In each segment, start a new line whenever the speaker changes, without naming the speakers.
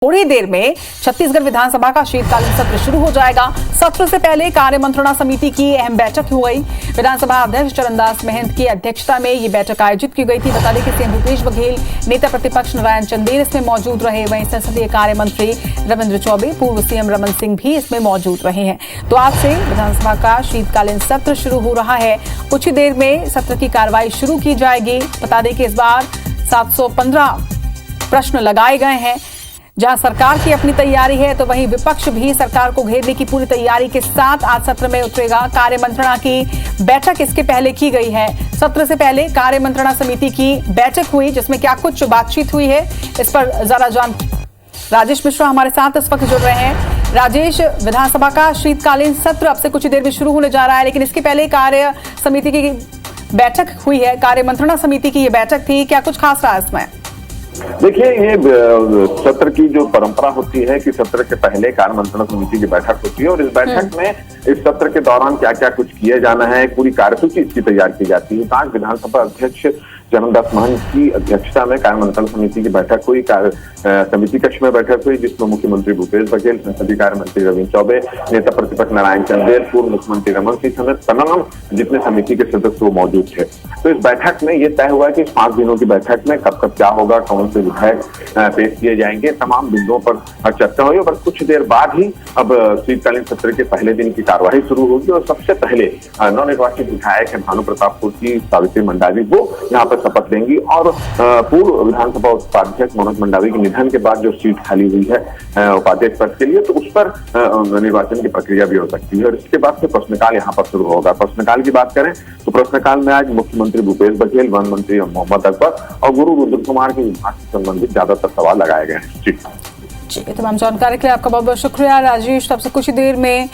थोड़ी देर में छत्तीसगढ़ विधानसभा का शीतकालीन सत्र शुरू हो जाएगा। सत्र से पहले कार्य मंत्रणा समिति की अहम बैठक हो गई। विधानसभा अध्यक्ष चरणदास महंत की अध्यक्षता में ये बैठक आयोजित की गई थी। बता दें कि सीएम भूपेश बघेल, नेता प्रतिपक्ष नारायण चंदेल इसमें मौजूद रहे। वहीं संसदीय कार्य मंत्री रविंद्र चौबे, पूर्व सीएम रमन सिंह भी इसमें मौजूद रहे हैं। तो आज से विधानसभा का शीतकालीन सत्र शुरू हो रहा है। कुछ ही देर में सत्र की कार्रवाई शुरू की जाएगी। बता दें कि इस बार 715 प्रश्न लगाए गए हैं। जहां सरकार की अपनी तैयारी है तो वहीं विपक्ष भी सरकार को घेरने की पूरी तैयारी के साथ आज सत्र में उतरेगा। कार्य मंत्रणा की बैठक इसके पहले की गई है। सत्र से पहले कार्य मंत्रणा समिति की बैठक हुई, जिसमें क्या कुछ बातचीत हुई है इस पर जरा जान। राजेश मिश्रा हमारे साथ इस वक्त जुड़ रहे हैं। राजेश, विधानसभा का शीतकालीन सत्र अब से कुछ देर में शुरू होने जा रहा है, लेकिन इसके पहले कार्य समिति की बैठक हुई है। कार्य मंत्रणा समिति की यह बैठक थी, क्या कुछ खास रहा इसमें?
देखिए, ये सत्र की जो परंपरा होती है कि सत्र के पहले कार्य मंत्रणा समिति की बैठक होती है और इस बैठक में इस सत्र के दौरान क्या क्या कुछ किया जाना है, पूरी कार्यसूची इसकी तैयार की जाती है। आज विधानसभा अध्यक्ष चरणदास महंत की अध्यक्षता में कार्य मंत्रणा समिति की बैठक हुई। समिति कक्ष में बैठक हुई, जिसमें मुख्यमंत्री भूपेश बघेल, संसदीय कार्य मंत्री रविंद्र चौबे, नेता प्रतिपक्ष नारायण चंदेल, पूर्व मुख्यमंत्री रमन सिंह समेत तमाम जितने समिति के सदस्य वो मौजूद थे। तो इस बैठक में ये तय हुआ कि 5 दिनों की बैठक में कब कब क्या होगा, कौन से विधायक पेश किए जाएंगे, तमाम बिंदुओं पर चर्चा हुई। और कुछ देर बाद ही अब शीतकालीन सत्र के पहले दिन की कार्यवाही शुरू होगी और सबसे पहले नवनिर्वाचित विधायक है भानु प्रतापपुर की सावित्री मंडावी, वो यहाँ पर शपथ लेंगी। और पूर्व विधानसभा उपाध्यक्ष मनोज मंडावी के निधन के बाद जो सीट खाली हुई है उपाध्यक्ष पद के लिए, तो उस पर निर्वाचन की प्रक्रिया भी हो सकती है। और इसके बाद से प्रश्नकाल यहाँ पर शुरू होगा। प्रश्नकाल की बात करें तो प्रश्नकाल में आज मुख्यमंत्री भूपेश बघेल, वन मंत्री मोहम्मद अकबर और गुरु रुद्र कुमार के विभाग से संबंधित ज्यादातर सवाल लगाए गए हैं।
जी, तमाम जानकारी के लिए आपका बहुत बहुत शुक्रिया राजेश। तब से कुछ ही देर में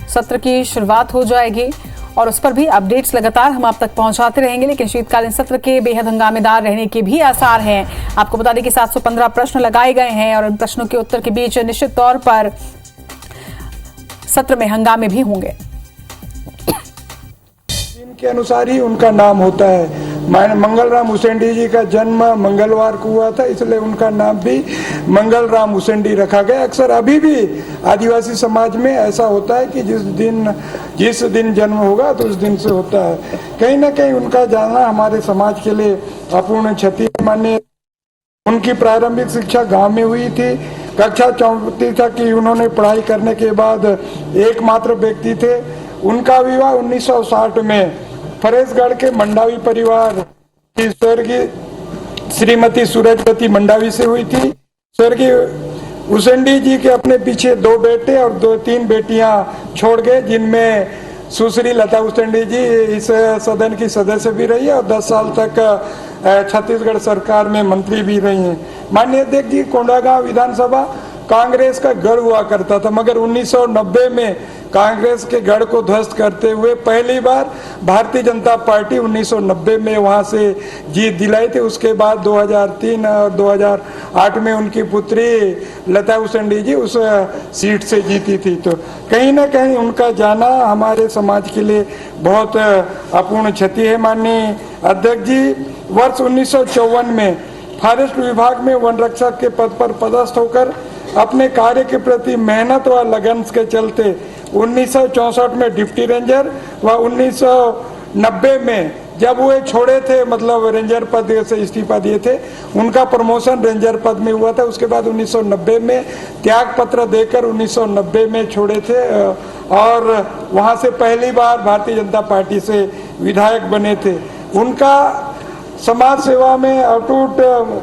सत्र की शुरुआत हो जाएगी और उस पर भी अपडेट्स लगातार हम आप तक पहुंचाते रहेंगे। लेकिन शीतकालीन सत्र के बेहद हंगामेदार रहने के भी आसार हैं। आपको बता दें कि 715 प्रश्न लगाए गए हैं और इन प्रश्नों के उत्तर के बीच निश्चित तौर पर सत्र में हंगामे भी होंगे।
के अनुसार ही उनका नाम होता है। मंगलराम उसेंडी जी का जन्म मंगलवार को हुआ था, इसलिए उनका नाम भी मंगलराम उसेंडी रखा गया। अक्सर अभी भी आदिवासी समाज में ऐसा होता है कि जिस दिन जन्म होगा तो उस दिन से होता है। कहीं ना कहीं उनका जाना हमारे समाज के लिए अपूर्ण क्षति माने। उनकी प्रारंभिक शिक्षा गांव में हुई थी। कक्षा 34 तक की उन्होंने पढ़ाई करने के बाद एकमात्र व्यक्ति थे। उनका विवाह 1960 में फरेशगढ़ के मंडावी परिवार की स्वर्गीय श्रीमती सूरजवती मंडावी से हुई थी। स्वर्गीय उसेंडी जी के अपने पीछे 2 बेटे और 3 बेटियां छोड़ गए, जिनमें सुश्री लता उसेंडी जी इस सदन की सदस्य भी रही है और 10 साल तक छत्तीसगढ़ सरकार में मंत्री भी रही हैं। माननीय अध्यक्ष जी, कोंडागांव विधानसभा कांग्रेस का गढ़ हुआ करता था, मगर 1990 में कांग्रेस के गढ़ को ध्वस्त करते हुए पहली बार भारतीय जनता पार्टी 1990 में वहां से जीत दिलाई थी। उसके बाद 2003 और 2008 में उनकी पुत्री लता उसेंडी जी उस सीट से जीती थी। तो कहीं ना कहीं उनका जाना हमारे समाज के लिए बहुत अपूर्ण क्षति है। माननीय अध्यक्ष जी, वर्ष 1954 में फॉरेस्ट विभाग में वन रक्षक के पद पर पदस्थ होकर अपने कार्य के प्रति मेहनत व लगन के चलते 1964 में डिप्टी रेंजर व 1990 में जब वो छोड़े थे, मतलब रेंजर पद से इस्तीफा दिए थे, उनका प्रमोशन रेंजर पद में हुआ था। उसके बाद 1990 में त्याग पत्र देकर 1990 में छोड़े थे और वहां से पहली बार भारतीय जनता पार्टी से विधायक बने थे। उनका समाज सेवा में अटूट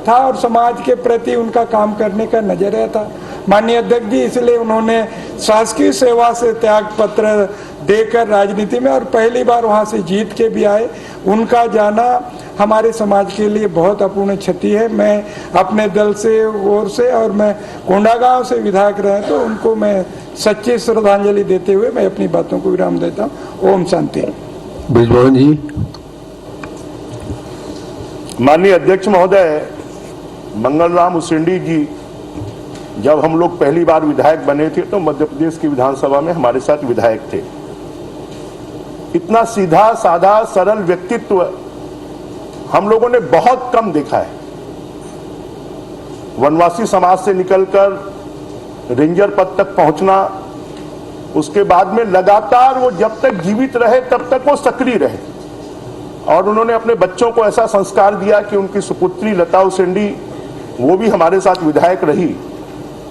था और समाज के प्रति उनका काम करने का नजरिया था। माननीय अध्यक्ष जी, इसलिए उन्होंने शासकीय सेवा से त्याग पत्र देकर राजनीति में और पहली बार वहां से जीत के भी आए। उनका जाना हमारे समाज के लिए बहुत अपूर्ण क्षति है। मैं अपने दल से ओर से और मैं कोंडागांव से विधायक रहे तो उनको मैं सच्ची श्रद्धांजलि देते हुए मैं अपनी बातों को विराम देता हूँ। ओम शांति।
ब्रिजमोहन जी।
माननीय अध्यक्ष महोदय, मंगलराम उसेंडी जी जब हम लोग पहली बार विधायक बने थे तो मध्य प्रदेश की विधानसभा में हमारे साथ विधायक थे। इतना सीधा साधा सरल व्यक्तित्व हम लोगों ने बहुत कम देखा है। वनवासी समाज से निकलकर रेंजर पद तक पहुंचना, उसके बाद में लगातार वो जब तक जीवित रहे तब तक वो सक्रिय रहे और उन्होंने अपने बच्चों को ऐसा संस्कार दिया कि उनकी सुपुत्री लता उसेंडी वो भी हमारे साथ विधायक रही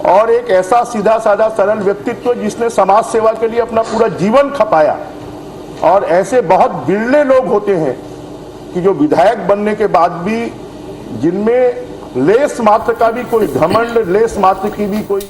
और एक ऐसा सीधा साधा सरल व्यक्तित्व जिसने समाज सेवा के लिए अपना पूरा जीवन खपाया। और ऐसे बहुत बिरले लोग होते हैं कि जो विधायक बनने के बाद भी जिनमें लेस मात्र का भी कोई घमंड, लेस मात्र की भी कोई